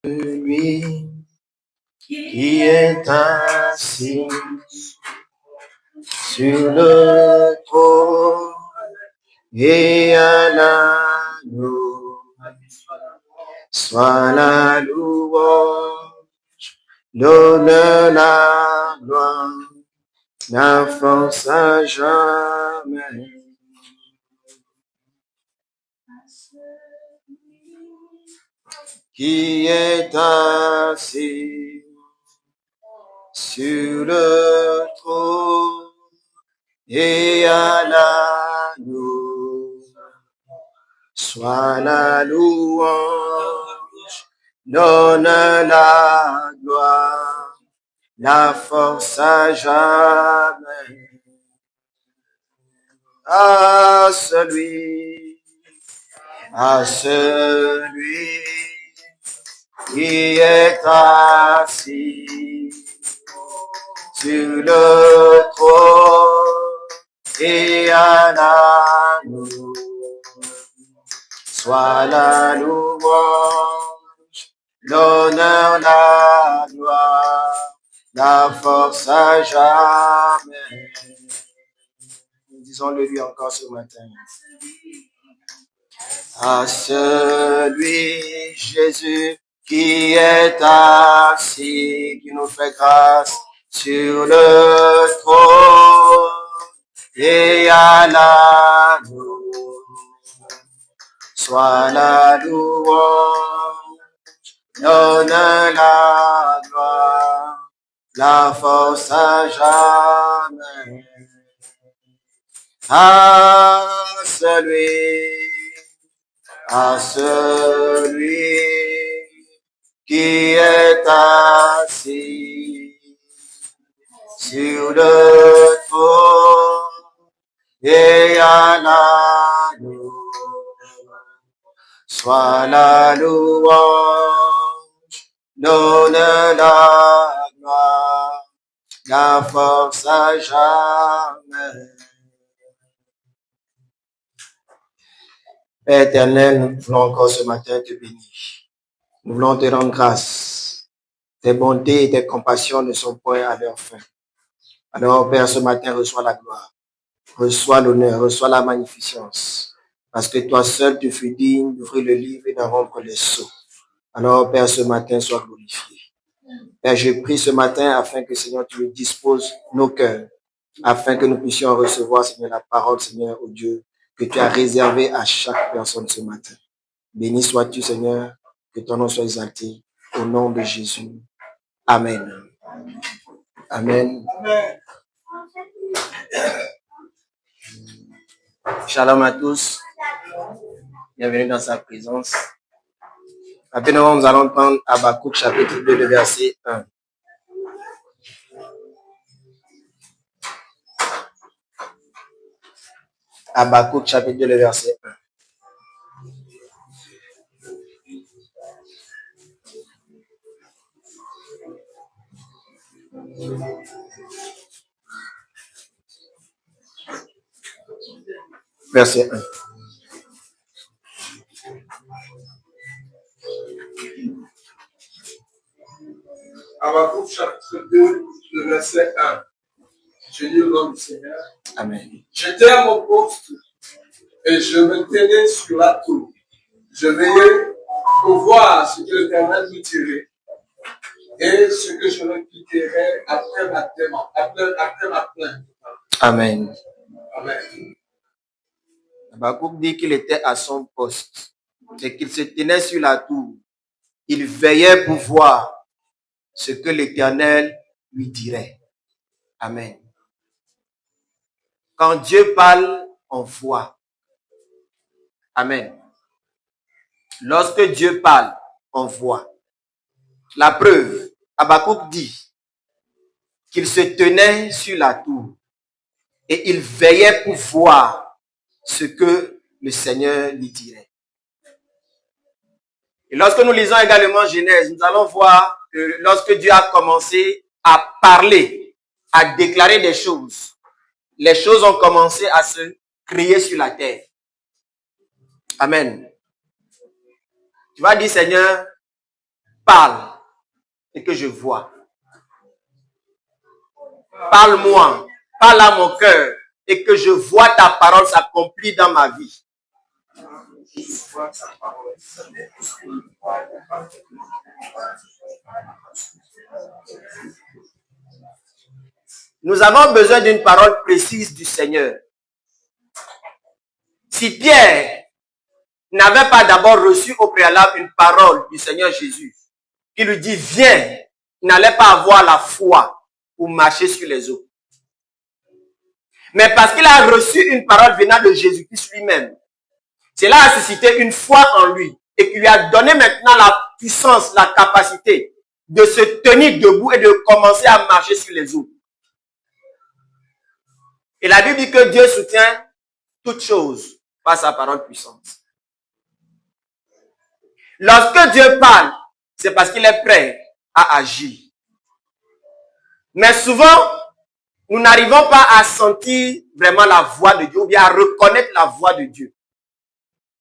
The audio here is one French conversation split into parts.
Lui qui est assis sur le trône et à l'agneau, soit la louange, l'honneur, la gloire, la force à jamais. Qui est assis sur le trône et à l'agneau, soit la louange, l'honneur, la gloire, la force à jamais. À celui qui est assis sur le trône et à l'agneau, soit la louange, l'honneur, la gloire, la force à jamais. Disons-le lui encore ce matin. À celui, Jésus, qui est assis, qui nous fait grâce sur le trône et à l'agneau, soit la louange, l'honneur, la gloire, la force à jamais. À celui qui est assis sur le trône et à l'agneau, soit la louange, l'honneur, la gloire, la force à jamais. Père éternel, nous voulons encore ce matin te bénir. Nous voulons te rendre grâce. Tes bontés et tes compassions ne sont point à leur fin. Alors, Père, ce matin, reçois la gloire, reçois l'honneur, reçois la magnificence. Parce que toi seul, tu fus digne d'ouvrir le livre et d'en rompre les sceaux. Alors, Père, ce matin, sois glorifié. Père, je prie ce matin afin que, Seigneur, tu nous disposes nos cœurs, afin que nous puissions recevoir, Seigneur, la parole, Seigneur, au Dieu, que tu as réservé à chaque personne ce matin. Béni sois-tu, Seigneur, que ton nom soit exalté, au nom de Jésus. Amen. Amen. Amen. Shalom à tous. Bienvenue dans sa présence. Maintenant, nous allons prendre Habakkuk chapitre 2, le verset 1. Habakkuk chapitre 2, le verset 1. Verset 1. Habakkuk chapitre 2, le verset 1. Je lis le nom du Seigneur. Amen. J'étais à mon poste et je me tenais sur la tour. Je veillais pour voir ce que l'Éternel me dirait et ce que je répliquerais après ma plainte. Amen. Amen. Habakkuk dit qu'il était à son poste et qu'il se tenait sur la tour. Il veillait pour voir ce que l'Éternel lui dirait. Amen. Quand Dieu parle, on voit. Amen. Lorsque Dieu parle, on voit. La preuve, Habakkuk dit qu'il se tenait sur la tour et il veillait pour voir ce que le Seigneur lui dirait. Et lorsque nous lisons également Genèse, nous allons voir que lorsque Dieu a commencé à parler, à déclarer des choses, les choses ont commencé à se créer sur la terre. Amen. Tu vas dire, Seigneur, parle et que je vois. Parle-moi, parle à mon cœur et que je vois ta parole s'accomplir dans ma vie. Nous avons besoin d'une parole précise du Seigneur. Si Pierre n'avait pas d'abord reçu au préalable une parole du Seigneur Jésus, qui lui dit, viens, il n'allait pas avoir la foi pour marcher sur les eaux. Mais parce qu'il a reçu une parole venant de Jésus-Christ lui-même, cela a suscité une foi en lui et qui lui a donné maintenant la puissance, la capacité de se tenir debout et de commencer à marcher sur les eaux. Et la Bible dit que Dieu soutient toutes choses par sa parole puissante. Lorsque Dieu parle, c'est parce qu'il est prêt à agir. Mais souvent, nous n'arrivons pas à sentir vraiment la voix de Dieu ou bien à reconnaître la voix de Dieu.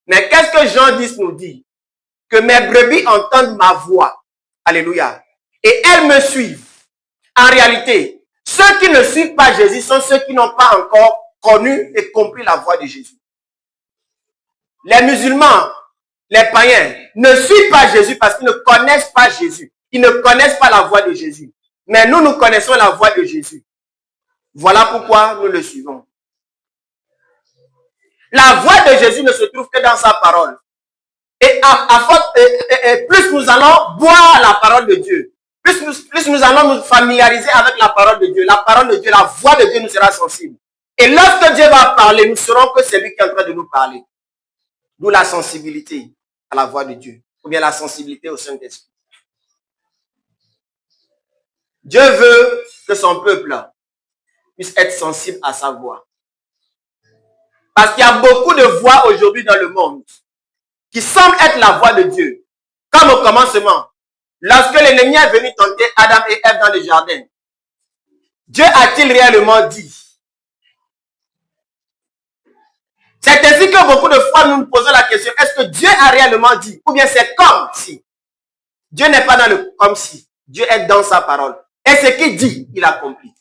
Mais qu'est-ce que Jean 10 nous dit? Que mes brebis entendent ma voix. Alléluia. Et elles me suivent. En réalité, ceux qui ne suivent pas Jésus sont ceux qui n'ont pas encore connu et compris la voix de Jésus. Les musulmans, les païens, ne suivent pas Jésus parce qu'ils ne connaissent pas Jésus. Ils ne connaissent pas la voix de Jésus. Mais nous, nous connaissons la voix de Jésus. Voilà pourquoi nous le suivons. La voix de Jésus ne se trouve que dans sa parole. Et plus nous allons boire la parole de Dieu, plus nous allons nous familiariser avec la parole de Dieu. La parole de Dieu, la voix de Dieu nous sera sensible. Et lorsque Dieu va parler, nous saurons que c'est lui qui est en train de nous parler. D'où la sensibilité à la voix de Dieu. Ou bien la sensibilité au Saint-Esprit. Dieu veut que son peuple puisse être sensible à sa voix. Parce qu'il y a beaucoup de voix aujourd'hui dans le monde qui semblent être la voix de Dieu. Comme au commencement, lorsque l'ennemi est venu tenter Adam et Ève dans le jardin, Dieu a-t-il réellement dit? C'est ainsi que beaucoup de fois nous nous posons la question, est-ce que Dieu a réellement dit? Ou bien c'est comme si? Dieu n'est pas dans le comme si. Dieu est dans sa parole. Et ce qu'il dit, il accomplit.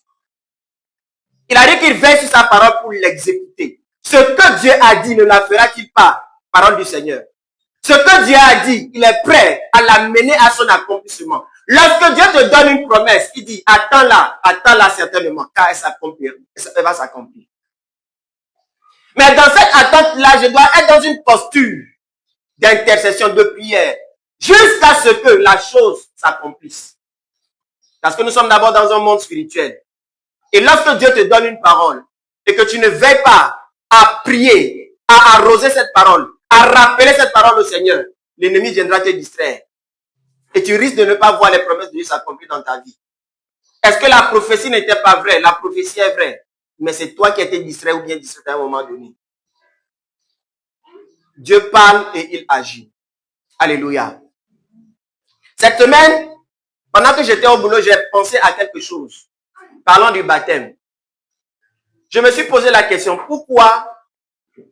Il a dit qu'il veille sur sa parole pour l'exécuter. Ce que Dieu a dit, ne la fera-t-il pas? Parole du Seigneur. Ce que Dieu a dit, il est prêt à l'amener à son accomplissement. Lorsque Dieu te donne une promesse, il dit, attends-la certainement, car elle va s'accomplir. Mais dans cette attente-là, je dois être dans une posture d'intercession, de prière, jusqu'à ce que la chose s'accomplisse. Parce que nous sommes d'abord dans un monde spirituel. Et lorsque Dieu te donne une parole, et que tu ne veilles pas à prier, à arroser cette parole, à rappeler cette parole au Seigneur, l'ennemi viendra te distraire. Et tu risques de ne pas voir les promesses de Dieu s'accomplir dans ta vie. Est-ce que la prophétie n'était pas vraie? La prophétie est vraie. Mais c'est toi qui étais distrait ou bien distrait à un moment donné. Dieu parle et il agit. Alléluia. Cette semaine, pendant que j'étais au boulot, j'ai pensé à quelque chose. Parlons du baptême. Je me suis posé la question, pourquoi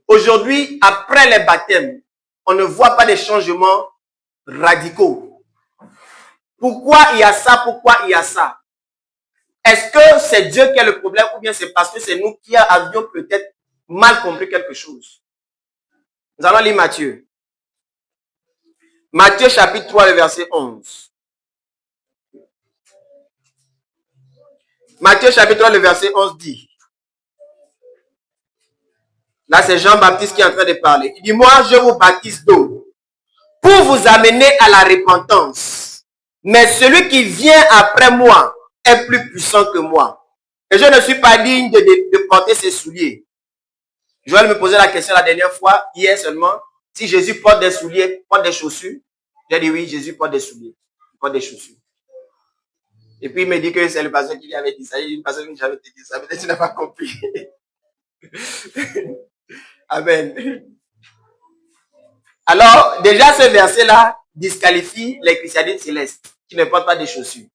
aujourd'hui, après les baptêmes, on ne voit pas des changements radicaux? Pourquoi il y a ça? Pourquoi il y a ça? Est-ce que c'est Dieu qui a le problème ou bien c'est parce que c'est nous qui avions peut-être mal compris quelque chose? Nous allons lire Matthieu. Matthieu chapitre 3, le verset 11. Matthieu chapitre 3, le verset 11 dit. Là, c'est Jean-Baptiste qui est en train de parler. Il dit, moi, je vous baptise d'eau pour vous amener à la repentance. Mais celui qui vient après moi est plus puissant que moi. Et je ne suis pas digne de porter ses souliers. Joël me posait la question la dernière fois, hier seulement, si Jésus porte des souliers, porte des chaussures. J'ai dit oui, Jésus porte des souliers, porte des chaussures. Et puis il me dit que c'est le pasteur qui lui avait dit ça. Il y a une personne qui j'avais dit ça, peut-être tu n'as pas compris. Amen. Alors, déjà ce verset-là disqualifie les christianistes célestes qui ne portent pas des chaussures.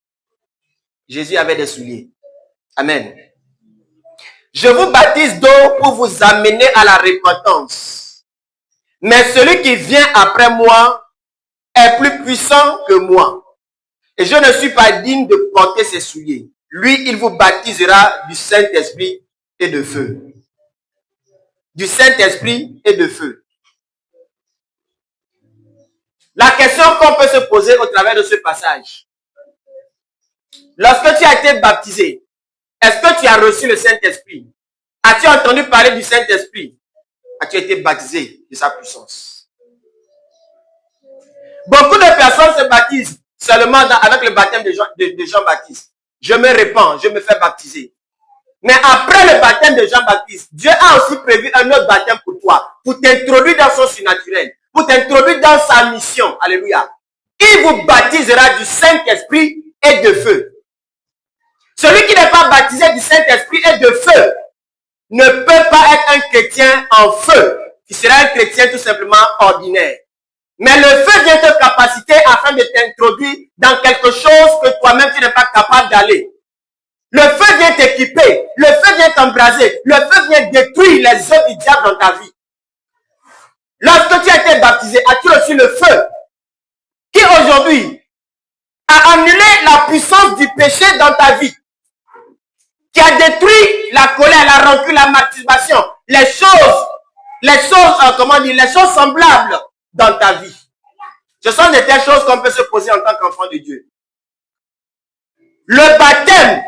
Jésus avait des souliers. Amen. Je vous baptise d'eau pour vous amener à la repentance. Mais celui qui vient après moi est plus puissant que moi. et je ne suis pas digne de porter ses souliers. Lui, il vous baptisera du Saint-Esprit et de feu. Du Saint-Esprit et de feu. La question qu'on peut se poser au travers de ce passage. Lorsque tu as été baptisé, est-ce que tu as reçu le Saint-Esprit? As-tu entendu parler du Saint-Esprit? As-tu été baptisé de sa puissance? Beaucoup de personnes se baptisent seulement avec le baptême de Jean-Baptiste. Je me répands, je me fais baptiser. Mais après le baptême de Jean-Baptiste, Dieu a aussi prévu un autre baptême pour toi, pour t'introduire dans son surnaturel, pour t'introduire dans sa mission. Alléluia. Il vous baptisera du Saint-Esprit et de feu. Celui qui n'est pas baptisé du Saint-Esprit et de feu ne peut pas être un chrétien en feu, qui sera un chrétien tout simplement ordinaire. Mais le feu vient te capaciter afin de t'introduire dans quelque chose que toi-même tu n'es pas capable d'aller. Le feu vient t'équiper, le feu vient t'embraser, le feu vient détruire les œuvres du diable dans ta vie. Lorsque tu as été baptisé, as-tu reçu le feu qui aujourd'hui a annulé la puissance du péché dans ta vie, qui a détruit la colère, la rancune, la masturbation, les choses semblables dans ta vie. Ce sont des telles choses qu'on peut se poser en tant qu'enfant de Dieu. Le baptême,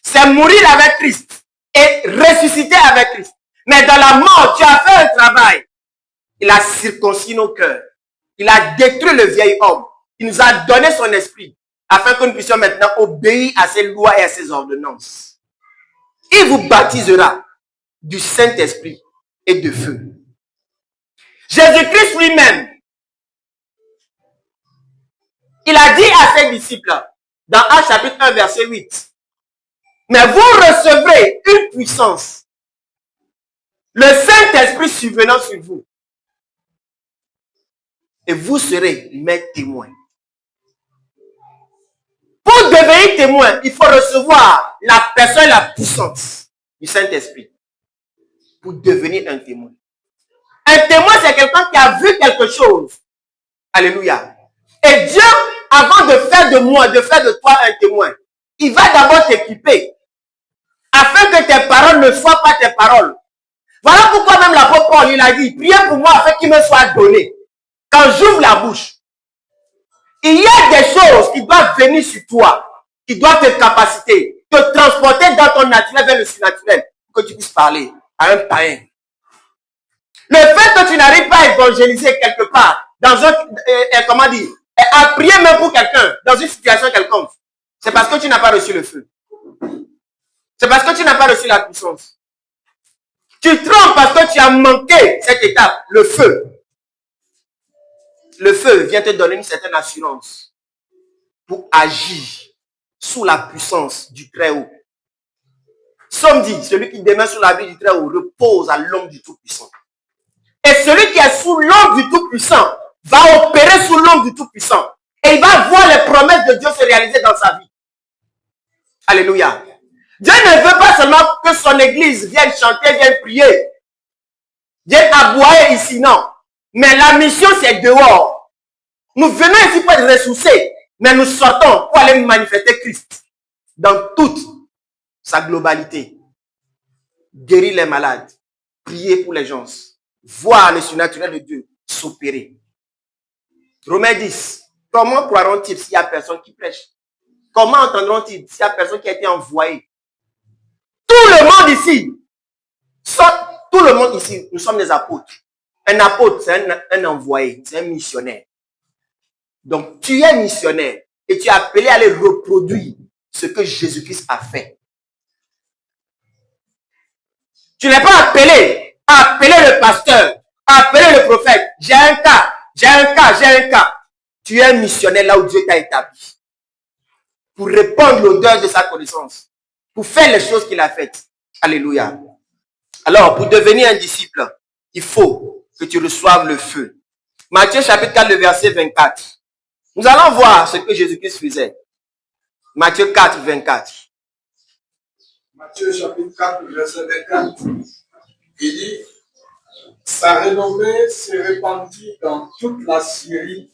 c'est mourir avec Christ et ressusciter avec Christ. Mais dans la mort, tu as fait un travail. Il a circoncis nos cœurs. Il a détruit le vieil homme. Il nous a donné son esprit afin que nous puissions maintenant obéir à ses lois et à ses ordonnances. Il vous baptisera du Saint-Esprit et de feu. Jésus-Christ lui-même, il a dit à ses disciples, dans Actes chapitre 1, verset 8, mais vous recevrez une puissance, le Saint-Esprit survenant sur vous, et vous serez mes témoins. Pour devenir témoin, il faut recevoir la personne, la puissance du Saint-Esprit pour devenir un témoin. Un témoin, c'est quelqu'un qui a vu quelque chose. Alléluia. Et Dieu, avant de faire de moi, de faire de toi un témoin, il va d'abord t'équiper afin que tes paroles ne soient pas tes paroles. Voilà pourquoi même l'apôtre Paul, il a dit, priez pour moi afin qu'il me soit donné. Quand j'ouvre la bouche, il y a des choses qui doivent venir sur toi, qui doivent te capaciter, te transporter dans ton naturel vers le surnaturel, pour que tu puisses parler à un païen. Le fait que tu n'arrives pas à évangéliser quelque part, dans à prier même pour quelqu'un, dans une situation quelconque, c'est parce que tu n'as pas reçu le feu. C'est parce que tu n'as pas reçu la puissance. Tu trompes parce que tu as manqué cette étape, le feu. Le feu vient te donner une certaine assurance pour agir sous la puissance du Très-Haut. Somme dit, celui qui demeure sous la vie du Très-Haut repose à l'ombre du Tout-Puissant. Et celui qui est sous l'ombre du Tout-Puissant va opérer sous l'ombre du Tout-Puissant. Et il va voir les promesses de Dieu se réaliser dans sa vie. Alléluia. Dieu ne veut pas seulement que son église vienne chanter, vienne prier, vienne aboyer ici, non. Mais la mission, c'est dehors. Nous venons ici pour être ressourcés, mais nous sortons pour aller manifester Christ dans toute sa globalité. Guérir les malades, prier pour les gens, voir le surnaturel de Dieu s'opérer. Romains 10. Comment croiront-ils s'il n'y a personne qui prêche? Comment entendront-ils s'il n'y a personne qui a été envoyé? Tout le monde ici, nous sommes des apôtres. Un apôtre, c'est un envoyé, c'est un missionnaire. Donc, tu es missionnaire et tu es appelé à aller reproduire ce que Jésus-Christ a fait. Tu n'es pas appelé à appeler le pasteur, à appeler le prophète. J'ai un cas. Tu es un missionnaire là où Dieu t'a établi. Pour répandre l'odeur de sa connaissance. Pour faire les choses qu'il a faites. Alléluia. Alors, pour devenir un disciple, il faut que tu reçoives le feu. Matthieu chapitre 4, le verset 24. Nous allons voir ce que Jésus-Christ faisait. Matthieu 4, 24. Matthieu chapitre 4, verset 24. Il dit, sa renommée s'est répandue dans toute la Syrie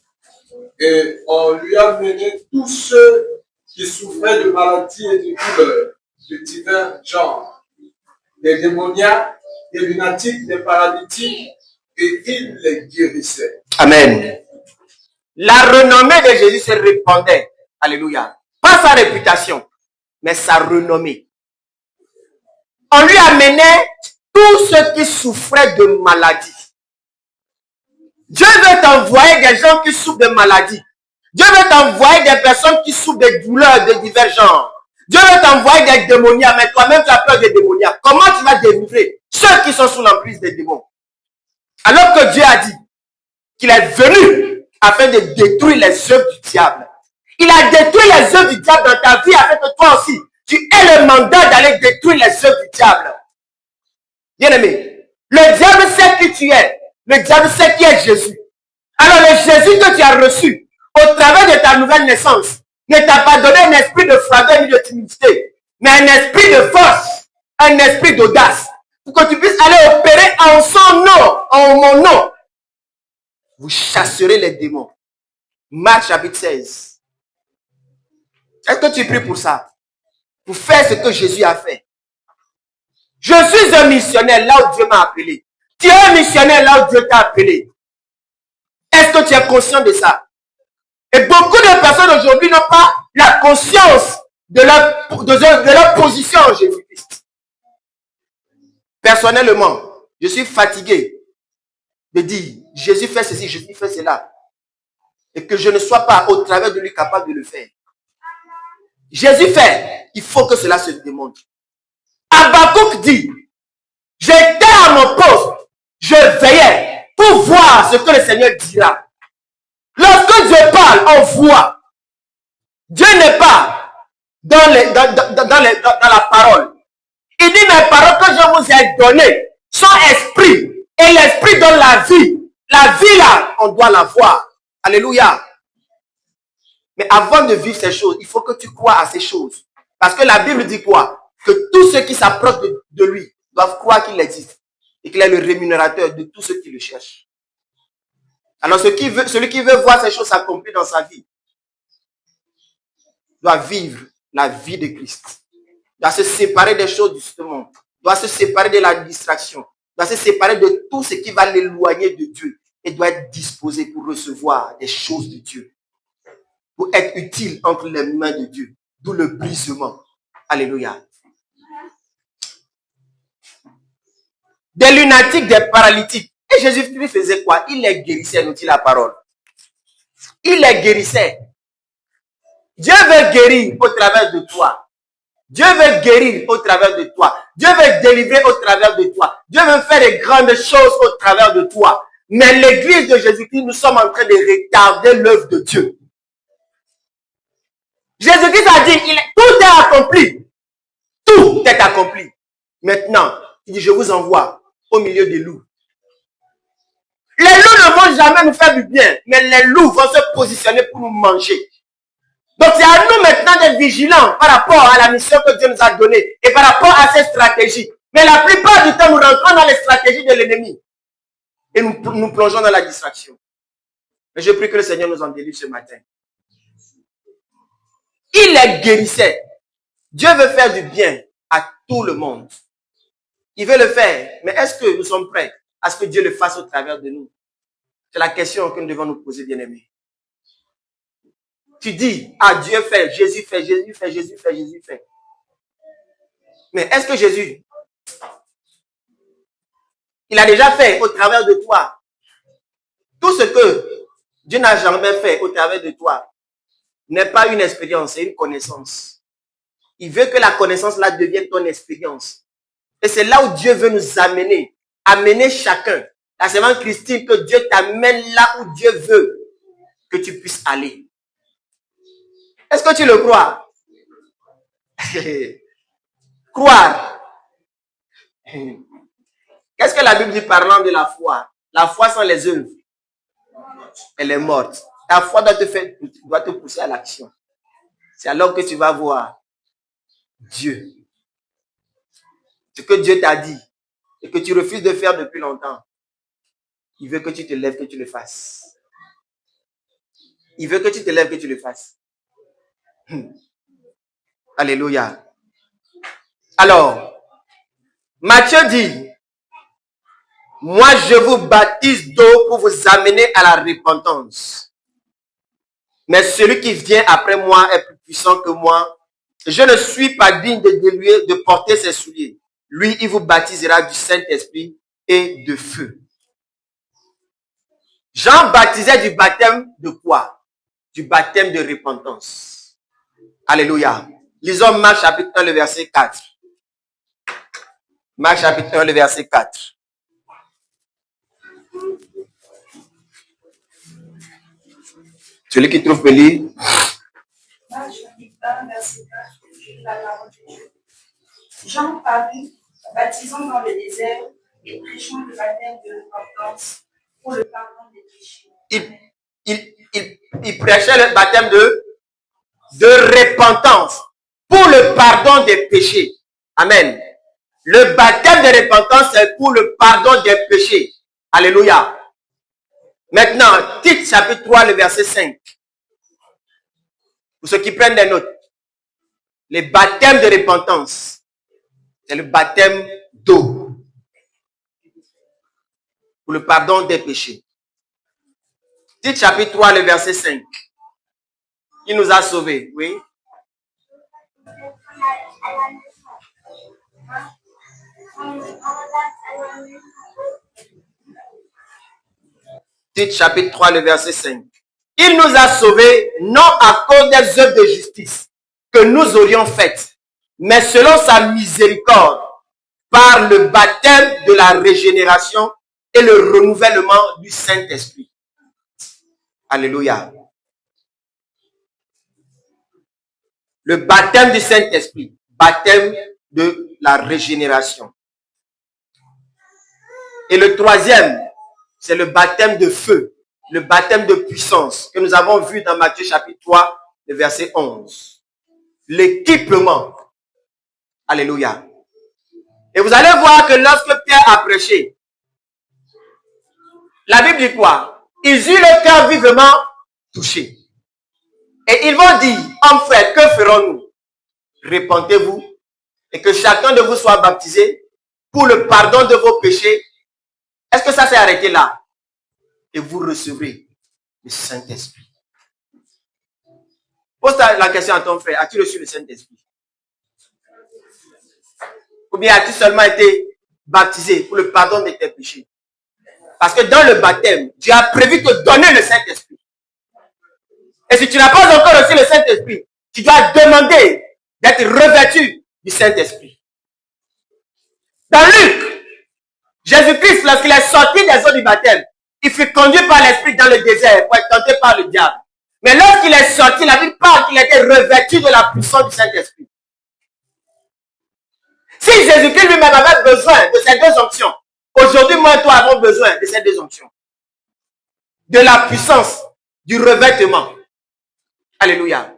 Et on lui a mené tous ceux qui souffraient de maladies et de douleurs de divers genres, des démoniaques, des lunatiques, des paralytiques, et il les guérissait. Amen. La renommée de Jésus se répandait. Alléluia. Pas sa réputation, mais sa renommée. On lui amenait tous ceux qui souffraient de maladies. Dieu veut t'envoyer des gens qui souffrent de maladies. Dieu veut t'envoyer des personnes qui souffrent de douleurs de divers genres. Dieu veut t'envoyer des démoniaques, mais toi-même tu as peur des démoniaques. Comment tu vas délivrer ceux qui sont sous l'emprise des démons? Alors que Dieu a dit qu'il est venu afin de détruire les œuvres du diable. Il a détruit les œuvres du diable dans ta vie afin que toi aussi, tu aies le mandat d'aller détruire les œuvres du diable. Bien-aimé, le diable sait qui tu es. Le diable sait qui est Jésus. Alors le Jésus que tu as reçu au travers de ta nouvelle naissance ne t'a pas donné un esprit de froideur ni de timidité, mais un esprit de force, un esprit d'audace, pour que tu puisses aller opérer en son nom, en mon nom. Vous chasserez les démons. Marc chapitre 16. Est-ce que tu pries pour ça? Pour faire ce que Jésus a fait. Je suis un missionnaire là où Dieu m'a appelé. Tu es un missionnaire là où Dieu t'a appelé. Est-ce que tu es conscient de ça? Et beaucoup de personnes aujourd'hui n'ont pas la conscience de leur position en Jésus-Christ. Personnellement, je suis fatigué de dire Jésus fait ceci, Jésus fait cela. Et que je ne sois pas au travers de lui capable de le faire. Jésus fait, il faut que cela se démontre. Habakkuk dit, j'étais à mon poste, je veillais pour voir ce que le Seigneur dira. Lorsque Dieu parle, on voit. Dieu n'est pas dans la parole. Il dit, mes paroles que je vous ai données sont esprit. Et l'esprit donne la vie. La vie là, on doit la voir. Alléluia. Mais avant de vivre ces choses, il faut que tu crois à ces choses. Parce que la Bible dit quoi? Que tous ceux qui s'approchent de lui doivent croire qu'il existe. Et qu'il est le rémunérateur de tous ceux qui le cherchent. Alors celui qui veut voir ces choses s'accomplir dans sa vie doit vivre la vie de Christ. Doit se séparer des choses de ce monde. Doit se séparer de la distraction. Doit se séparer de tout ce qui va l'éloigner de Dieu. Et doit être disposé pour recevoir des choses de Dieu. Pour être utile entre les mains de Dieu. D'où le brisement. Alléluia. Des lunatiques, des paralytiques. Et Jésus-Christ faisait quoi? Il les guérissait, nous dit la parole. Il les guérissait. Dieu veut guérir au travers de toi. Dieu veut guérir au travers de toi. Dieu veut délivrer au travers de toi. Dieu veut faire de grandes choses au travers de toi. Mais l'église de Jésus-Christ, nous sommes en train de retarder l'œuvre de Dieu. Jésus-Christ a dit, tout est accompli. Tout est accompli. Maintenant, il dit, je vous envoie au milieu des loups. Les loups ne vont jamais nous faire du bien, mais les loups vont se positionner pour nous manger. Donc c'est à nous maintenant d'être vigilants par rapport à la mission que Dieu nous a donnée et par rapport à ces stratégies. Mais la plupart du temps, nous rentrons dans les stratégies de l'ennemi et nous plongeons dans la distraction. Mais je prie que le Seigneur nous en délivre ce matin. Il les guérissait. Dieu veut faire du bien à tout le monde. Il veut le faire. Mais est-ce que nous sommes prêts à ce que Dieu le fasse au travers de nous? C'est la question que nous devons nous poser, bien-aimés. Tu dis, ah, Dieu fait, Jésus fait, Jésus fait, Jésus fait, Jésus fait. Mais est-ce que Jésus, il a déjà fait au travers de toi tout ce que Dieu n'a jamais fait au travers de toi n'est pas une expérience, c'est une connaissance. Il veut que la connaissance là devienne ton expérience. Et c'est là où Dieu veut nous amener. Amener chacun. La semaine Christine, que Dieu t'amène là où Dieu veut que tu puisses aller. Est-ce que tu le crois? Croire. Qu'est-ce que la Bible dit parlant de la foi? La foi sans les œuvres, elle est morte. Ta foi doit te pousser à l'action. C'est alors que tu vas voir Dieu. Ce que Dieu t'a dit et que tu refuses de faire depuis longtemps. Il veut que tu te lèves, que tu le fasses. Il veut que tu te lèves, que tu le fasses. Alléluia. Alors, Matthieu dit, moi je vous baptise d'eau pour vous amener à la repentance. Mais celui qui vient après moi est plus puissant que moi. Je ne suis pas digne de porter ses souliers. Lui, il vous baptisera du Saint-Esprit et de feu. Jean baptisait du baptême de quoi? Du baptême de repentance. Alléluia. Lisons Marc chapitre 1, le verset 4. Marc chapitre 1, le verset 4. Celui qui trouve peut lire. Marc chapitre 1, verset 4, la parole de Dieu. Jean parut, baptisant dans le désert et prêchant le baptême de repentance pour le pardon des péchés. Il prêchait le baptême de repentance pour le pardon des péchés. Amen. Le baptême de repentance, c'est pour le pardon des péchés. Alléluia. Maintenant, Tite chapitre 3, le verset 5. Pour ceux qui prennent des notes. Les baptêmes de repentance, c'est le baptême d'eau pour le pardon des péchés. Tite chapitre 3, le verset 5. Il nous a sauvés, oui. Tite chapitre 3, le verset 5. Il nous a sauvés non à cause des œuvres de justice que nous aurions faites, mais selon sa miséricorde, par le baptême de la régénération et le renouvellement du Saint-Esprit. Alléluia. Le baptême du Saint-Esprit, baptême de la régénération. Et le troisième, c'est le baptême de feu, le baptême de puissance que nous avons vu dans Matthieu chapitre 3, le verset 11. L'équipement. Alléluia. Et vous allez voir que lorsque Pierre a prêché, la Bible dit quoi? Ils eurent le cœur vivement touché. Et ils vont dire, hommes frères, que ferons-nous? Repentez-vous et que chacun de vous soit baptisé pour le pardon de vos péchés. Est-ce que ça s'est arrêté là? Et vous recevrez le Saint-Esprit. Pose la question à ton frère, as-tu reçu le Saint-Esprit? Ou bien as-tu seulement été baptisé pour le pardon de tes péchés? Parce que dans le baptême, Dieu a prévu de donner le Saint-Esprit. Et si tu n'as pas encore reçu le Saint-Esprit, tu dois demander d'être revêtu du Saint-Esprit. Dans Luc, Jésus-Christ, lorsqu'il est sorti des eaux du baptême, il fut conduit par l'Esprit dans le désert pour être tenté par le diable. Mais lorsqu'il est sorti, la Bible parle qu'il était revêtu de la puissance du Saint-Esprit. Si Jésus-Christ lui-même avait besoin de ces deux onctions, aujourd'hui, moi et toi avons besoin de ces deux onctions. De la puissance, du revêtement. Alléluia.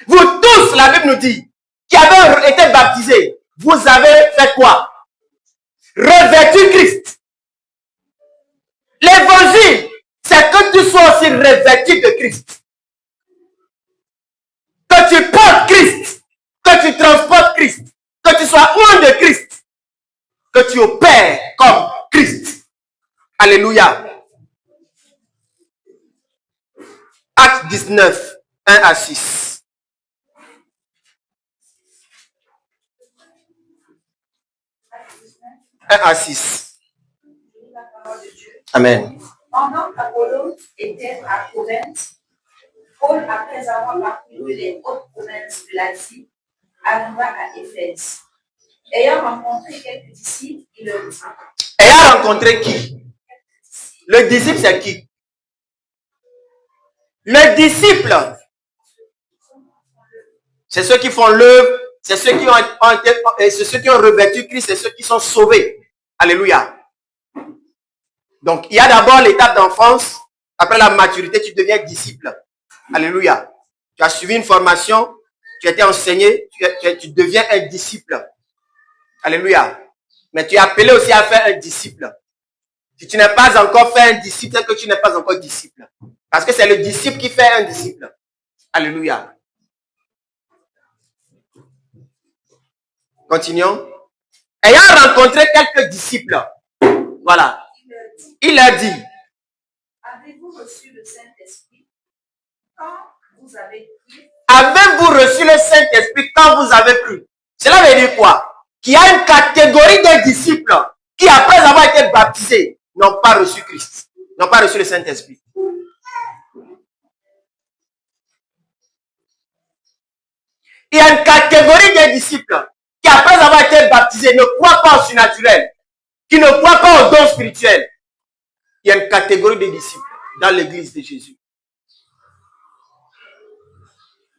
Vous tous, la Bible nous dit, qui avez été baptisés, vous avez fait quoi? Revêtu Christ. L'évangile, c'est que tu sois aussi revêtu de Christ. Que tu portes Christ. Que tu transportes Christ. Que tu sois loin de Christ. Que tu opères comme Christ. Alléluia. Acte 19, 1 à 6. À 6. Amen. Pendant qu'Apollos était à Corinthe, Paul, après avoir parcouru les hautes provinces de l'Asie, arriva à Éphèse. Ayant rencontré quelques disciples, il leur dit. Ayant rencontré qui? Le disciple, c'est qui? Le disciple, c'est ceux qui font l'œuvre, c'est ceux qui c'est ceux qui ont revêtu Christ, c'est ceux qui sont sauvés. Alléluia. Donc, il y a d'abord l'étape d'enfance. Après la maturité, tu deviens disciple. Alléluia. Tu as suivi une formation, tu as été enseigné, tu deviens un disciple. Alléluia. Mais tu es appelé aussi à faire un disciple. Si tu n'as pas encore fait un disciple, c'est que tu n'es pas encore disciple. Parce que c'est le disciple qui fait un disciple. Alléluia. Continuons. Ayant rencontré quelques disciples, voilà, il a dit, avez-vous reçu le Saint-Esprit quand vous avez cru? Avez-vous reçu le Saint-Esprit quand vous avez cru? Cela veut dire quoi? Qu'il y a une catégorie de disciples qui, après avoir été baptisés, n'ont pas reçu Christ, n'ont pas reçu le Saint-Esprit. Il y a une catégorie de disciples qui, après avoir été baptisés, ne croient pas au surnaturel, qui ne croient pas au don spirituel. Il y a une catégorie de disciples dans l'église de Jésus.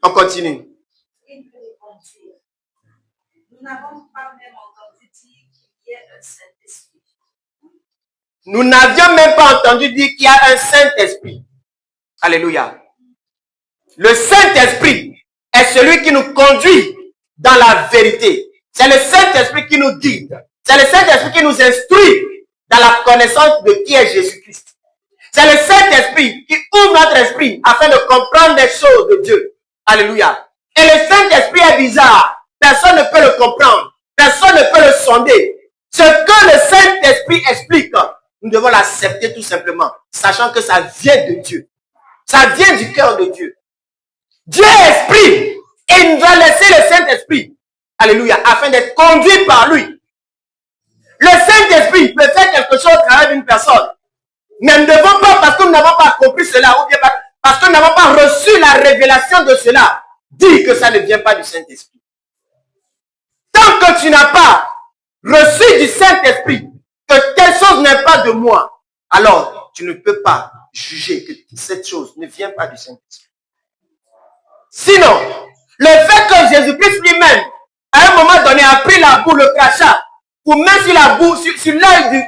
On continue. Nous n'avons pas même entendu dire qu'il y ait un Saint-Esprit. Nous n'avions même pas entendu dire qu'il y a un Saint-Esprit. Alléluia. Le Saint-Esprit est celui qui nous conduit dans la vérité. C'est le Saint-Esprit qui nous guide. C'est le Saint-Esprit qui nous instruit dans la connaissance de qui est Jésus-Christ. C'est le Saint-Esprit qui ouvre notre esprit afin de comprendre les choses de Dieu. Alléluia. Et le Saint-Esprit est bizarre. Personne ne peut le comprendre. Personne ne peut le sonder. Ce que le Saint-Esprit explique, nous devons l'accepter tout simplement, sachant que ça vient de Dieu. Ça vient du cœur de Dieu. Dieu est esprit et il nous a laissé le Saint-Esprit. Alléluia. Afin d'être conduit par lui. Le Saint-Esprit peut faire quelque chose à travers une personne. Mais nous ne devons pas, parce que nous n'avons pas compris cela, ou bien parce que nous n'avons pas reçu la révélation de cela, dire que ça ne vient pas du Saint-Esprit. Tant que tu n'as pas reçu du Saint-Esprit, que telle chose n'est pas de moi, alors tu ne peux pas juger que cette chose ne vient pas du Saint-Esprit. Sinon, le fait que Jésus-Christ lui-même, à un moment donné, a pris la boue, le crachat, pour mettre sur la boue, sur l'œil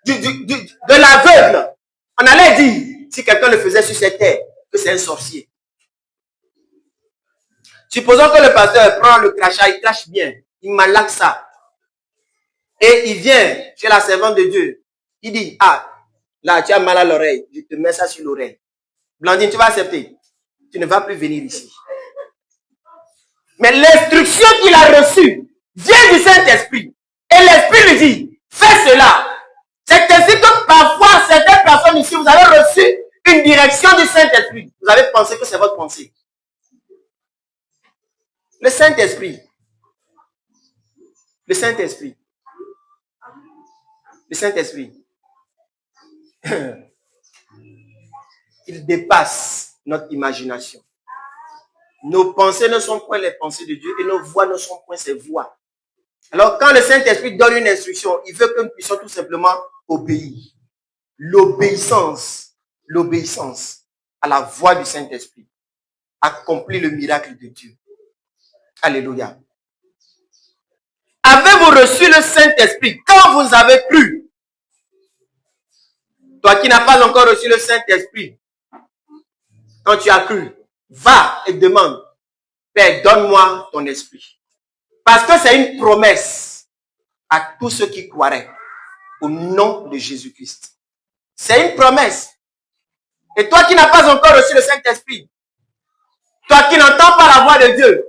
de l'aveugle, on allait dire, si quelqu'un le faisait sur cette terre, que c'est un sorcier. Supposons que le pasteur prend le crachat, il crache bien, il malaxe ça. Et il vient chez la servante de Dieu. Il dit, ah, là, tu as mal à l'oreille, je te mets ça sur l'oreille. Blandine, tu vas accepter. Tu ne vas plus venir ici. Mais l'instruction qu'il a reçue vient du Saint-Esprit. Et l'Esprit lui dit, fais cela. C'est ainsi que parfois, certaines personnes ici, vous avez reçu une direction du Saint-Esprit. Vous avez pensé que c'est votre pensée. Le Saint-Esprit. Le Saint-Esprit. Le Saint-Esprit. Il dépasse notre imagination. Nos pensées ne sont point les pensées de Dieu et nos voix ne sont point ses voix. Alors, quand le Saint-Esprit donne une instruction, il veut que nous puissions tout simplement obéir. L'obéissance à la voix du Saint-Esprit accomplit le miracle de Dieu. Alléluia. Avez-vous reçu le Saint-Esprit quand vous avez cru? Toi qui n'as pas encore reçu le Saint-Esprit, quand tu as cru, va et demande, Père, donne-moi ton esprit. Parce que c'est une promesse à tous ceux qui croiraient au nom de Jésus-Christ. C'est une promesse. Et toi qui n'as pas encore reçu le Saint-Esprit, toi qui n'entends pas la voix de Dieu,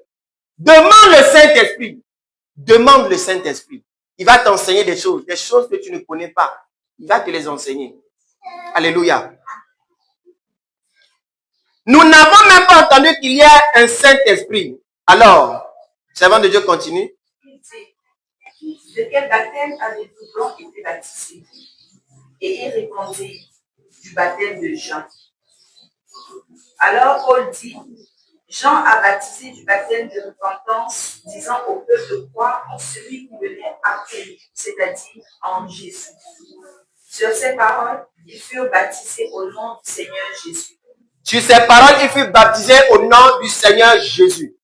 demande le Saint-Esprit. Demande le Saint-Esprit. Il va t'enseigner des choses que tu ne connais pas. Il va te les enseigner. Alléluia. Nous n'avons même pas entendu qu'il y a un Saint-Esprit. Alors, servant de Dieu continue. De quel baptême avez-vous donc été baptisé? Et il répondit, du baptême de Jean. Alors Paul dit, Jean a baptisé du baptême de repentance, disant au peuple de croire en celui qui venait après lui, c'est-à-dire en Jésus. Sur ces paroles, ils furent baptisés au nom du Seigneur Jésus. Sur ces paroles, ils furent baptisés au nom du Seigneur Jésus.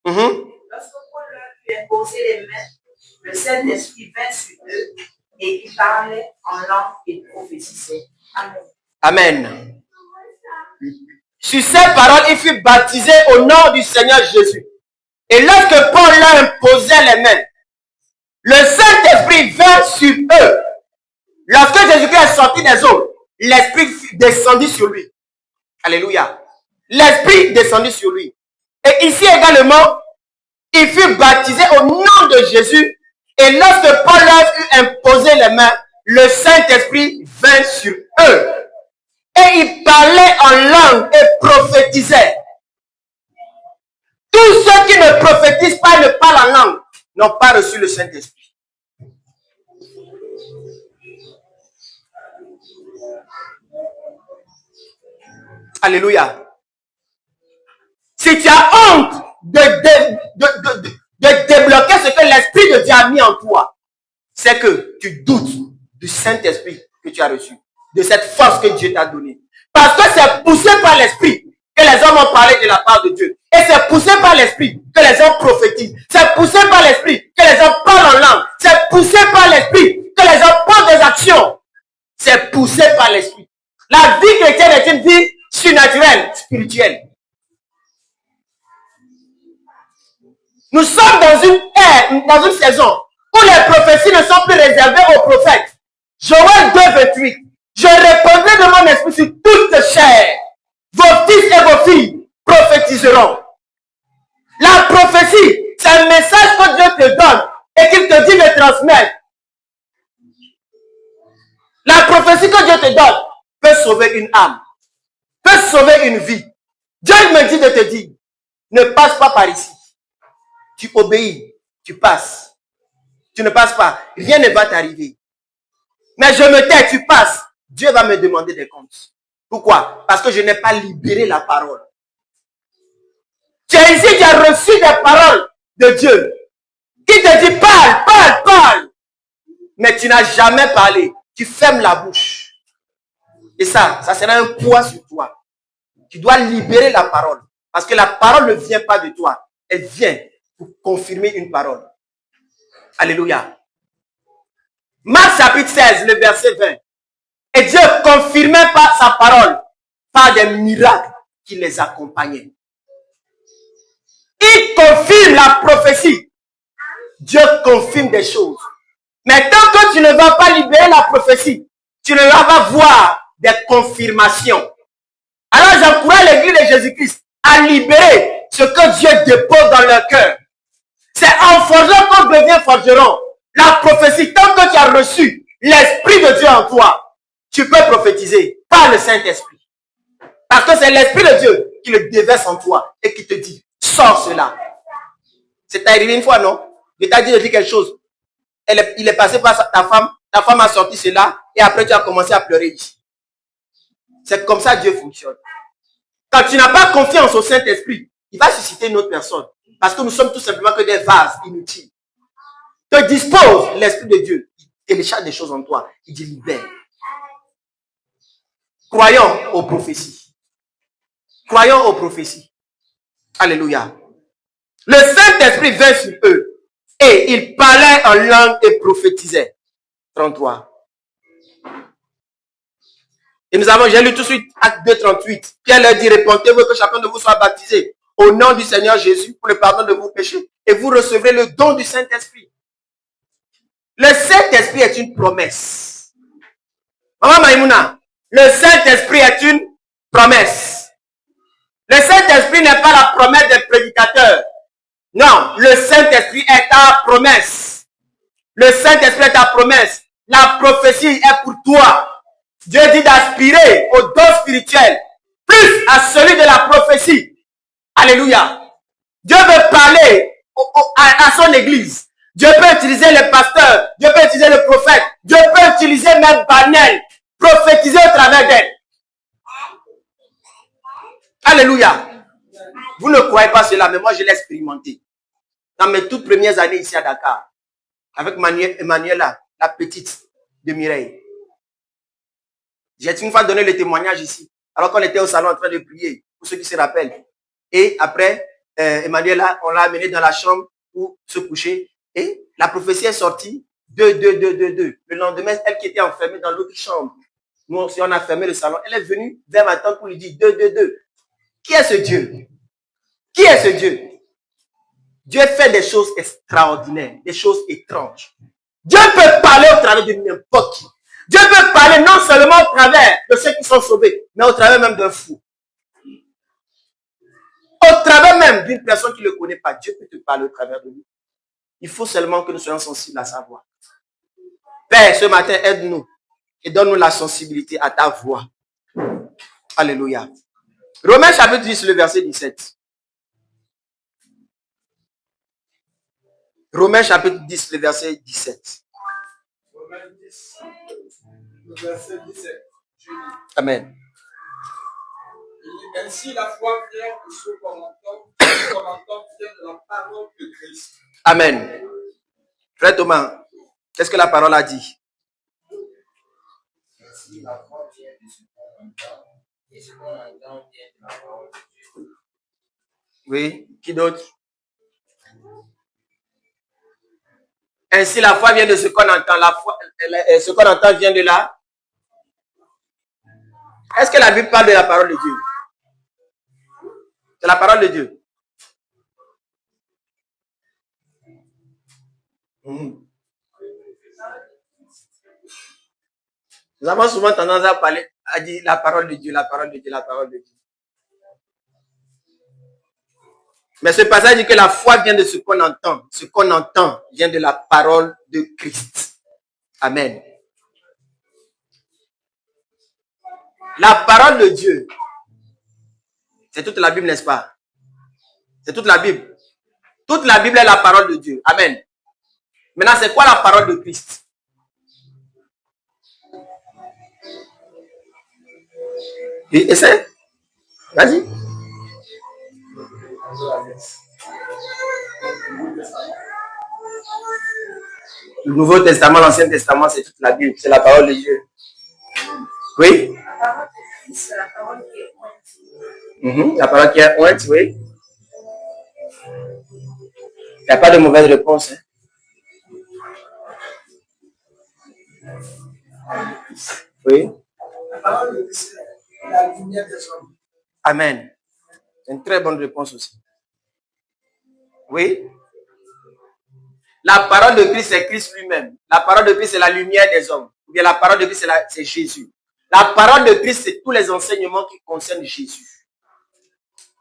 Lorsque Paul leur eut imposé les mains, le Saint-Esprit vint sur eux et ils parlaient en langue et prophétisaient. Amen. Amen. Sur ces paroles, ils furent baptisés au nom du Seigneur Jésus. Et lorsque Paul leur imposait les mains, le Saint-Esprit vint sur eux Lorsque Jésus-Christ est sorti des eaux, l'Esprit descendit sur lui. Alléluia. L'Esprit descendit sur lui. Et ici également, il fut baptisé au nom de Jésus. Et lorsque Paul leur eut imposé les mains, le Saint-Esprit vint sur eux. Et il parlait en langue et prophétisait. Tous ceux qui ne prophétisent pas, ne parlent en langue, n'ont pas reçu le Saint-Esprit. Alléluia. Si tu as honte de débloquer ce que l'Esprit de Dieu a mis en toi, c'est que tu doutes du Saint-Esprit que tu as reçu, de cette force que Dieu t'a donnée. Parce que c'est poussé par l'Esprit que les hommes ont parlé de la part de Dieu. Et c'est poussé par l'Esprit que les hommes prophétisent. C'est poussé par l'Esprit que les hommes parlent en langue. C'est poussé par l'Esprit que les hommes posent des actions. C'est poussé par l'Esprit. La vie chrétienne est une vie surnaturelle, spirituelle. Nous sommes dans une ère, dans une saison où les prophéties ne sont plus réservées aux prophètes. Joël 2, 28. Je répondrai de mon esprit sur toute chair. Vos fils et vos filles prophétiseront. La prophétie, c'est un message que Dieu te donne et qu'il te dit de transmettre. La prophétie que Dieu te donne peut sauver une âme, peut sauver une vie. Dieu me dit de te dire, ne passe pas par ici. Tu obéis, tu passes. Tu ne passes pas, rien ne va t'arriver. Mais je me tais, tu passes. Dieu va me demander des comptes. Pourquoi? Parce que je n'ai pas libéré la parole. Tu es ici, tu as reçu des paroles de Dieu qui te dit parle, parle, parle. Mais tu n'as jamais parlé. Tu fermes la bouche. Et ça sera un poids sur toi. Tu dois libérer la parole. Parce que la parole ne vient pas de toi. Elle vient pour confirmer une parole. Alléluia. Marc chapitre 16, le verset 20. Et Dieu confirmait par sa parole, par des miracles qui les accompagnaient. Il confirme la prophétie. Dieu confirme des choses. Mais tant que tu ne vas pas libérer la prophétie, tu ne vas pas voir des confirmations. Alors j'encourage l'église de Jésus-Christ à libérer ce que Dieu dépose dans leur cœur. C'est en forgeant qu'on devient forgeron. La prophétie, tant que tu as reçu l'Esprit de Dieu en toi, tu peux prophétiser par le Saint-Esprit. Parce que c'est l'Esprit de Dieu qui le déverse en toi et qui te dit, sors cela. C'est arrivé une fois, non? Je t'ai dit de dire quelque chose. Il est passé par ta femme a sorti cela et après tu as commencé à pleurer ici. C'est comme ça que Dieu fonctionne. Quand tu n'as pas confiance au Saint-Esprit, il va susciter une autre personne. Parce que nous sommes tout simplement que des vases inutiles. Te dispose l'Esprit de Dieu. Il télécharge des choses en toi. Il dit libère. Croyons aux prophéties. Croyons aux prophéties. Alléluia. Le Saint-Esprit vint sur eux. Et ils parlaient en langue et prophétisaient. 33. Et j'ai lu tout de suite Acte 2, 38. Pierre leur dit, répondez-vous que chacun de vous soit baptisé au nom du Seigneur Jésus pour le pardon de vos péchés. Et vous recevrez le don du Saint-Esprit. Le Saint-Esprit est une promesse. Maman Maïmouna, le Saint-Esprit est une promesse. Le Saint-Esprit n'est pas la promesse des prédicateurs. Non, le Saint-Esprit est ta promesse. Le Saint-Esprit est ta promesse. La prophétie est pour toi. Dieu dit d'aspirer au don spirituel, plus à celui de la prophétie. Alléluia. Dieu veut parler à son église. Dieu peut utiliser les pasteurs. Dieu peut utiliser le prophète. Dieu peut utiliser même Banel. Prophétiser au travers d'elle. Alléluia. Vous ne croyez pas cela, mais moi je l'ai expérimenté. Dans mes toutes premières années ici à Dakar, avec Emmanuela, la petite de Mireille. J'ai une fois donné le témoignage ici, alors qu'on était au salon en train de prier, pour ceux qui se rappellent. Et après, Emmanuela, on l'a amené dans la chambre pour se coucher. Et la prophétie est sortie, 2. Le lendemain, elle qui était enfermée dans l'autre chambre, nous aussi on a fermé le salon, elle est venue vers ma tante pour lui dire 2. Qui est ce Dieu? Qui est ce Dieu? Dieu fait des choses extraordinaires, des choses étranges. Dieu peut parler au travers de n'importe qui. Dieu peut parler non seulement au travers de ceux qui sont sauvés, mais au travers même d'un fou. Au travers même d'une personne qui ne le connaît pas. Dieu peut te parler au travers de lui. Il faut seulement que nous soyons sensibles à sa voix. Père, ce matin, aide-nous et donne-nous la sensibilité à ta voix. Alléluia. Romains chapitre 10, le verset 17. Romains chapitre 10, le verset 17. Romains 10, le verset 17. Amen. Ainsi, la foi vient de ce qu'on entend, ce qu'on entend vient de la parole de Christ. Amen. Frère Thomas, qu'est-ce que la parole a dit? Ainsi, la foi vient de ce qu'on entend, et ce qu'on entend vient de la parole de Dieu. Oui, qui d'autre? Ainsi, la foi vient de ce qu'on entend. La foi, ce qu'on entend vient de là. Est-ce que la Bible parle de la parole de Dieu? C'est la parole de Dieu. Nous avons souvent tendance à parler, à dire la parole de Dieu, la parole de Dieu, la parole de Dieu. Mais ce passage dit que la foi vient de ce qu'on entend. Ce qu'on entend vient de la parole de Christ. Amen. La parole de Dieu, c'est toute la Bible, n'est-ce pas? C'est toute la Bible. Toute la Bible est la parole de Dieu. Amen. Maintenant, c'est quoi la parole de Christ? Et essaie. Vas-y. Le Nouveau Testament, l'Ancien Testament, c'est toute la Bible. C'est la parole de Dieu. Oui? La parole de Christ, c'est la parole qui est pointe. La parole qui est pointe, oui. Il n'y a pas de mauvaise réponse. Hein? Oui. La parole de Christ, c'est la lumière des hommes. Amen. C'est une très bonne réponse aussi. Oui. La parole de Christ, c'est Christ lui-même. La parole de Christ, c'est la lumière des hommes. Ou bien la parole de Christ, c'est Jésus. La parole de Christ, c'est tous les enseignements qui concernent Jésus.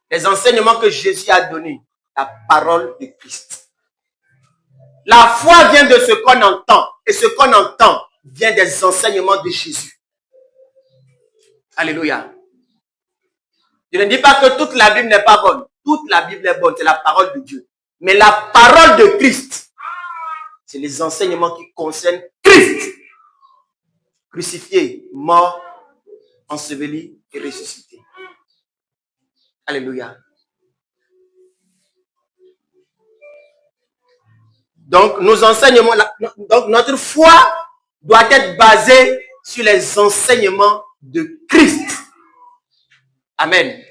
Les enseignements que Jésus a donnés. La parole de Christ. La foi vient de ce qu'on entend. Et ce qu'on entend vient des enseignements de Jésus. Alléluia. Je ne dis pas que toute la Bible n'est pas bonne. Toute la Bible est bonne. C'est la parole de Dieu. Mais la parole de Christ, c'est les enseignements qui concernent Christ. Crucifié, mort, enseveli et ressuscité. Alléluia. Donc, nos enseignements, donc notre foi doit être basée sur les enseignements de Christ. Amen.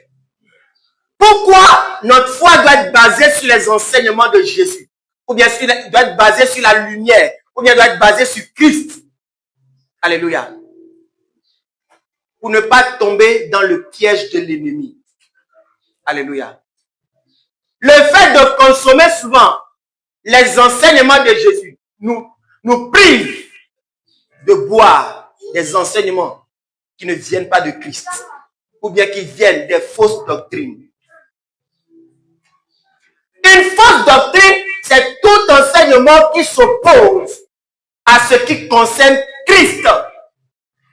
Pourquoi notre foi doit être basée sur les enseignements de Jésus? Ou bien doit être basée sur la lumière? Ou bien doit être basée sur Christ? Alléluia. Pour ne pas tomber dans le piège de l'ennemi. Alléluia. Le fait de consommer souvent les enseignements de Jésus nous prive de boire des enseignements qui ne viennent pas de Christ. Ou bien qui viennent des fausses doctrines. Une fausse doctrine, c'est tout enseignement qui s'oppose à ce qui concerne Christ.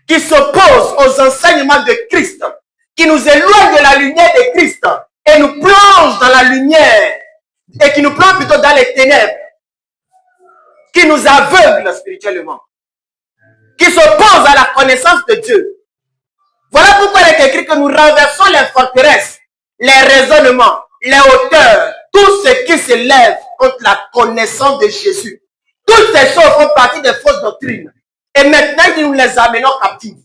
Qui s'oppose aux enseignements de Christ. Qui nous éloigne de la lumière de Christ. Et nous plonge dans la lumière. Et qui nous plonge plutôt dans les ténèbres. Qui nous aveugle spirituellement. Qui s'oppose à la connaissance de Dieu. Voilà pourquoi il est écrit que nous renversons les forteresses, les raisonnements, les hauteurs, tout ce qui s'élève contre la connaissance de Jésus. Toutes ces choses font partie des fausses doctrines. Et maintenant, nous les amenons captifs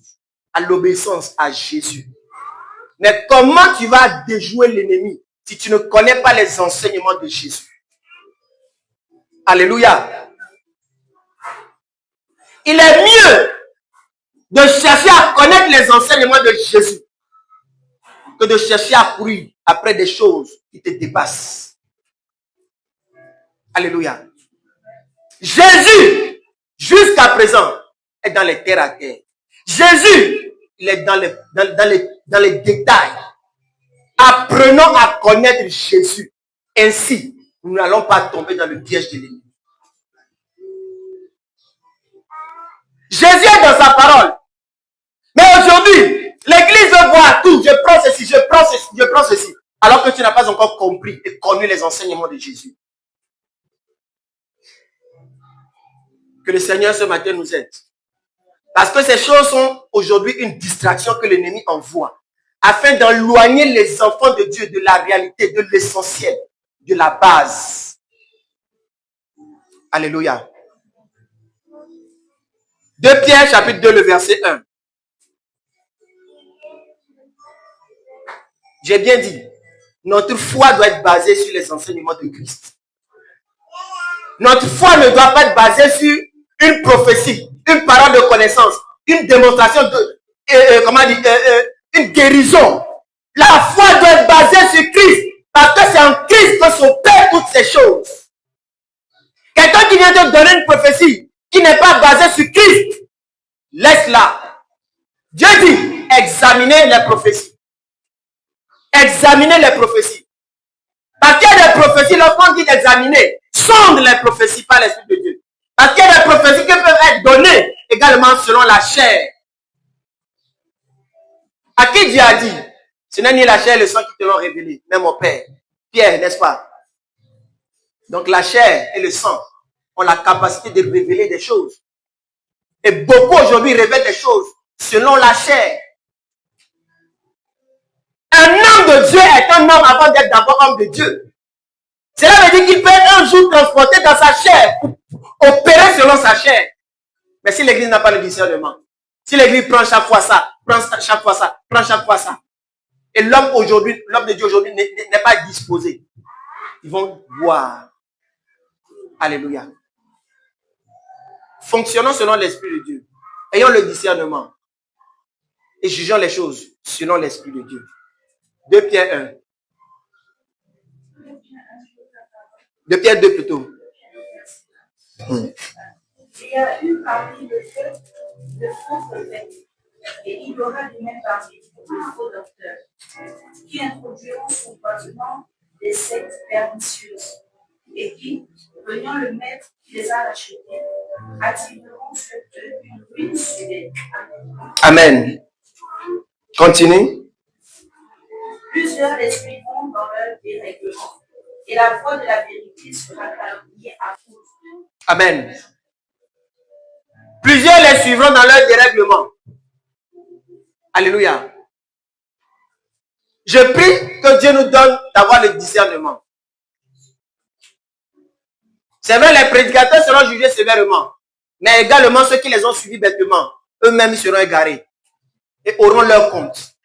à l'obéissance à Jésus. Mais comment tu vas déjouer l'ennemi si tu ne connais pas les enseignements de Jésus? Alléluia. Il est mieux de chercher à connaître les enseignements de Jésus que de chercher à courir après des choses qui te dépassent. Alléluia. Jésus, jusqu'à présent, est dans les terres à terre. Jésus, il est dans les détails. Apprenons à connaître Jésus. Ainsi, nous n'allons pas tomber dans le piège de l'ennemi. Jésus est dans sa parole. Mais aujourd'hui, l'église veut voir tout. Je prends ceci, je prends ceci, je prends ceci. Alors que tu n'as pas encore compris et connu les enseignements de Jésus. Que le Seigneur ce matin nous aide. Parce que ces choses sont aujourd'hui une distraction que l'ennemi envoie. Afin d'éloigner les enfants de Dieu de la réalité, de l'essentiel, de la base. Alléluia. 2 Pierre chapitre 2, le verset 1. J'ai bien dit, notre foi doit être basée sur les enseignements de Christ. Notre foi ne doit pas être basée sur une prophétie, une parole de connaissance, une démonstration de, une guérison. La foi doit être basée sur Christ, parce que c'est en Christ que s'opèrent toutes ces choses. Quelqu'un qui vient te donner une prophétie qui n'est pas basée sur Christ, laisse-la. Dieu dit, examinez les prophéties. Examinez les prophéties. Parce qu'il y a des prophéties, lorsqu'on dit d'examiner, sonde les prophéties par l'Esprit de Dieu. Parce qu'il y a des prophéties qui peuvent être données également selon la chair. À qui Dieu a dit? Ce n'est ni la chair et le sang qui te l'ont révélé, mais mon Père. Pierre, n'est-ce pas? Donc la chair et le sang ont la capacité de révéler des choses. Et beaucoup aujourd'hui révèlent des choses selon la chair. Un homme de Dieu est un homme avant d'être d'abord homme de Dieu. Cela veut dire qu'il peut être un jour transporté dans sa chair, opérer selon sa chair. Mais si l'église n'a pas le discernement, si l'église prend chaque fois ça, prend chaque fois ça, prend chaque fois ça, et l'homme aujourd'hui, l'homme de Dieu aujourd'hui n'est pas disposé, ils vont voir. Alléluia. Fonctionnons selon l'Esprit de Dieu. Ayons le discernement. Et jugeons les choses selon l'Esprit de Dieu. 2 Pierre 1. 2 Pierre 2 plutôt. Il y a eu parmi le peuple de faux prophètes, et il y aura du même parmi de faux docteurs, qui introduiront sournoisement des sectes pernicieuses, et qui, venant le maître qui les a rachetés, attireront sur eux une ruine sûre. Amen. Continue. Plusieurs les suivront dans leur dérèglement, et la voix de la vérité sera calomniée à cause d'eux. Amen. Plusieurs les suivront dans leur dérèglement. Alléluia. Je prie que Dieu nous donne d'avoir le discernement. C'est vrai, les prédicateurs seront jugés sévèrement, mais également ceux qui les ont suivis bêtement, eux-mêmes seront égarés et auront leur compte.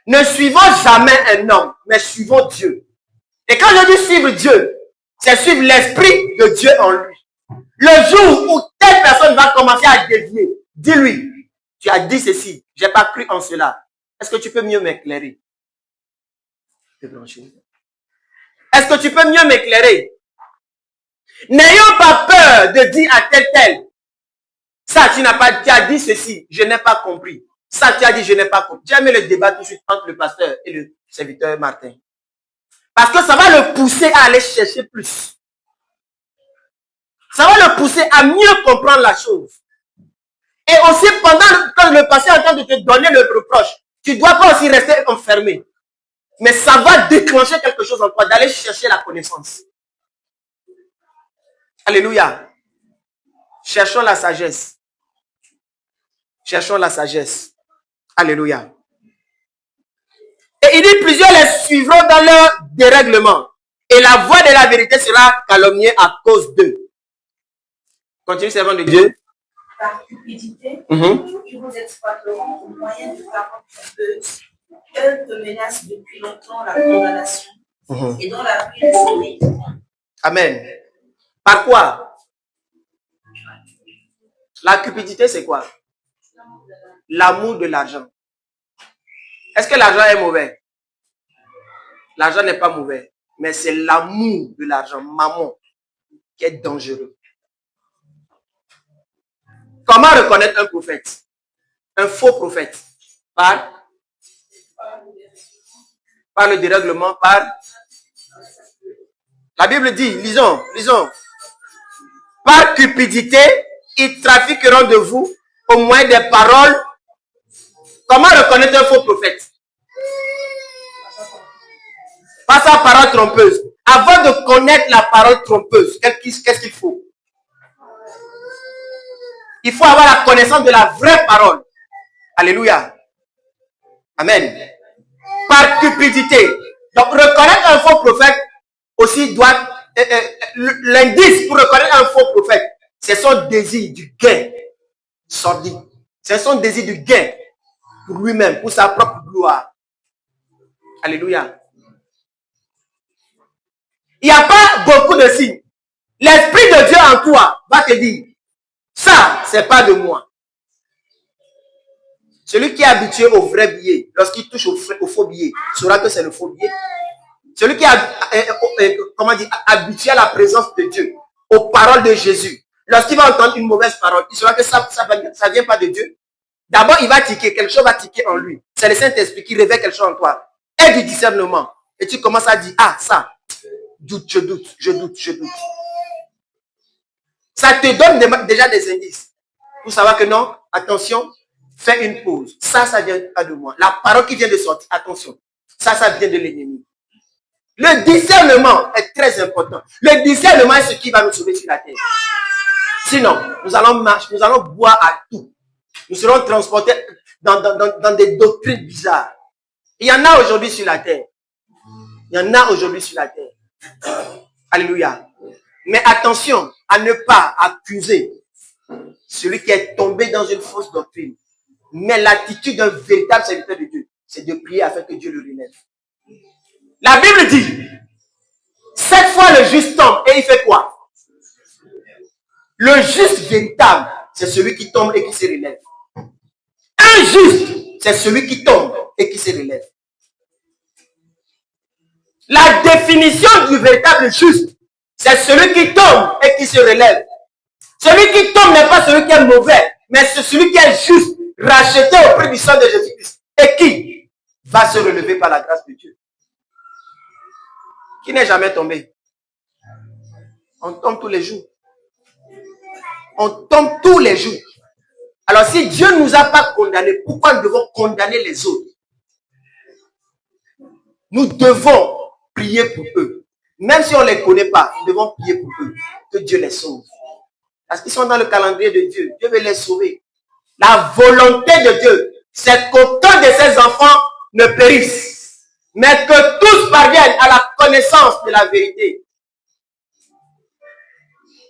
Ne suivons jamais un homme, mais suivons Dieu. Et quand je dis suivre Dieu, c'est suivre l'Esprit de Dieu en lui. Le jour où telle personne va commencer à dévier, dis-lui, tu as dit ceci, je n'ai pas cru en cela. Est-ce que tu peux mieux m'éclairer? Est-ce que tu peux mieux m'éclairer? N'ayons pas peur de dire à tel. Ça, tu as dit ceci, je n'ai pas compris. Ça, tu as dit, je n'ai pas compris. J'ai aimé le débat tout de suite entre le pasteur et le serviteur Martin. Parce que ça va le pousser à aller chercher plus. Ça va le pousser à mieux comprendre la chose. Et aussi, quand le pasteur est en train de te donner le reproche, tu ne dois pas aussi rester enfermé. Mais ça va déclencher quelque chose en toi, d'aller chercher la connaissance. Alléluia. Cherchons la sagesse. Cherchons la sagesse. Alléluia. Et il dit, plusieurs les suivront dans leur dérèglement. Et la voix de la vérité sera calomniée à cause d'eux. Continue, servant de Dieu. Par cupidité, ils vous exploiteront au moyen de paroles trompeuses, eux que menace depuis longtemps la condamnation, et dont la ruine serait imminente. Amen. Par quoi? La cupidité, c'est quoi? L'amour de l'argent. Est-ce que l'argent est mauvais? L'argent n'est pas mauvais, mais c'est l'amour de l'argent, maman, qui est dangereux. Comment reconnaître un prophète? Un faux prophète? Par le dérèglement, par... La Bible dit, lisons. Par cupidité, ils trafiqueront de vous au moyen des paroles. Comment reconnaître un faux prophète? Par sa parole trompeuse. Avant de connaître la parole trompeuse, qu'est-ce qu'il faut? Il faut avoir la connaissance de la vraie parole. Alléluia. Amen. Par cupidité. Donc, reconnaître un faux prophète aussi doit... l'indice pour reconnaître un faux prophète, c'est son désir du gain sordide. C'est son désir du gain pour lui-même, pour sa propre gloire. Alléluia. Il n'y a pas beaucoup de signes. L'Esprit de Dieu en toi va te dire, ça, c'est pas de moi. Celui qui est habitué au vrai billet, lorsqu'il touche au faux billet, saura que c'est le faux billet. Celui qui est habitué à la présence de Dieu, aux paroles de Jésus, lorsqu'il va entendre une mauvaise parole, il saura que ça ne vient pas de Dieu. D'abord, il va tiquer, quelque chose va tiquer en lui. C'est le Saint-Esprit qui révèle quelque chose en toi. Et du discernement. Et tu commences à dire, ah, ça, je doute. Ça te donne déjà des indices. Pour savoir que non, attention, fais une pause. Ça vient pas de moi. La parole qui vient de sortir, attention. Ça vient de l'ennemi. Le discernement est très important. Le discernement est ce qui va nous sauver sur la terre. Sinon, nous allons boire à tout. Nous serons transportés dans des doctrines bizarres. Il y en a aujourd'hui sur la terre. Alléluia. Mais attention à ne pas accuser celui qui est tombé dans une fausse doctrine. Mais l'attitude d'un véritable serviteur de Dieu, c'est de prier afin que Dieu le relève. La Bible dit, 7 fois le juste tombe et il fait quoi? Le juste véritable, c'est celui qui tombe et qui se relève. Un juste, c'est celui qui tombe et qui se relève. La définition du véritable juste, c'est celui qui tombe et qui se relève. Celui qui tombe n'est pas celui qui est mauvais, mais c'est celui qui est juste, racheté au prix du sang de Jésus-Christ. Et qui va se relever par la grâce de Dieu. Qui n'est jamais tombé. On tombe tous les jours. Alors si Dieu ne nous a pas condamnés, pourquoi nous devons condamner les autres? Nous devons prier pour eux. Même si on ne les connaît pas, nous devons prier pour eux. Que Dieu les sauve. Parce qu'ils sont dans le calendrier de Dieu. Dieu veut les sauver. La volonté de Dieu, c'est qu'aucun de ses enfants ne périsse, mais que tous parviennent à la connaissance de la vérité.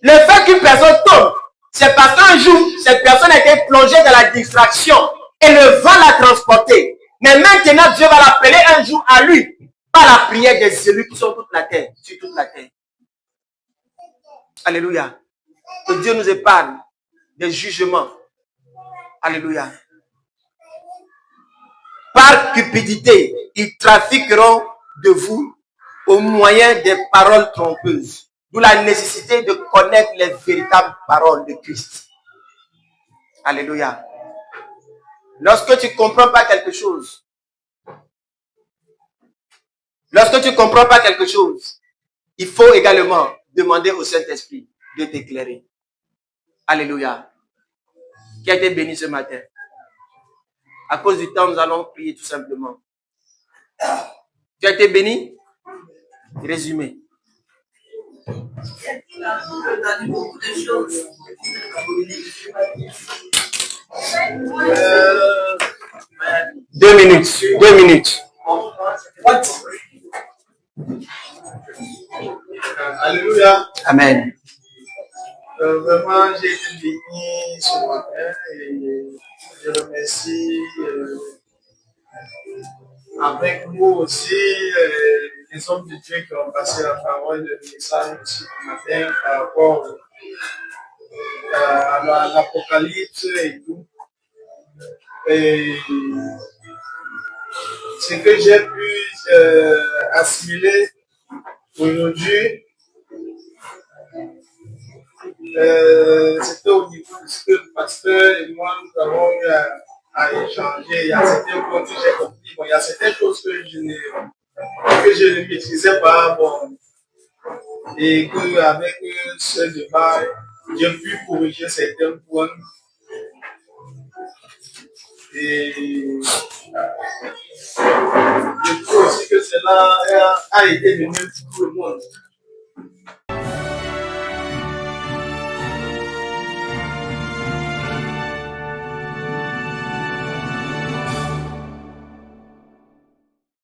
Le fait qu'une personne tombe, c'est parce qu'un jour, cette personne a été plongée dans la distraction et le vent l'a transportée. Mais maintenant, Dieu va l'appeler un jour à lui, par la prière des élus qui sont sur toute la terre. Alléluia. Que Dieu nous épargne des jugements. Alléluia. Par cupidité, ils trafiqueront de vous au moyen des paroles trompeuses. D'où la nécessité de connaître les véritables paroles de Christ. Alléluia. Lorsque tu ne comprends pas quelque chose, il faut également demander au Saint-Esprit de t'éclairer. Alléluia. Qui a été béni ce matin? À cause du temps, nous allons prier tout simplement. Tu as été béni? Résumé. Beaucoup de choses. 2 minutes. Alléluia. Amen. Vraiment, j'ai été béni ce matin et je remercie avec nous aussi les hommes de Dieu qui ont passé la parole, le message ce matin par rapport à l'Apocalypse et tout. Et ce que j'ai pu assimiler aujourd'hui, C'était au niveau de ce que le pasteur et moi, nous avons eu à échanger. Il y a certains points que j'ai compris. Bon, il y a certaines choses que je ne maîtrisais pas. Bon, et qu'avec ce débat, j'ai pu corriger certains points. Et je trouve aussi que cela a été de même pour tout le monde.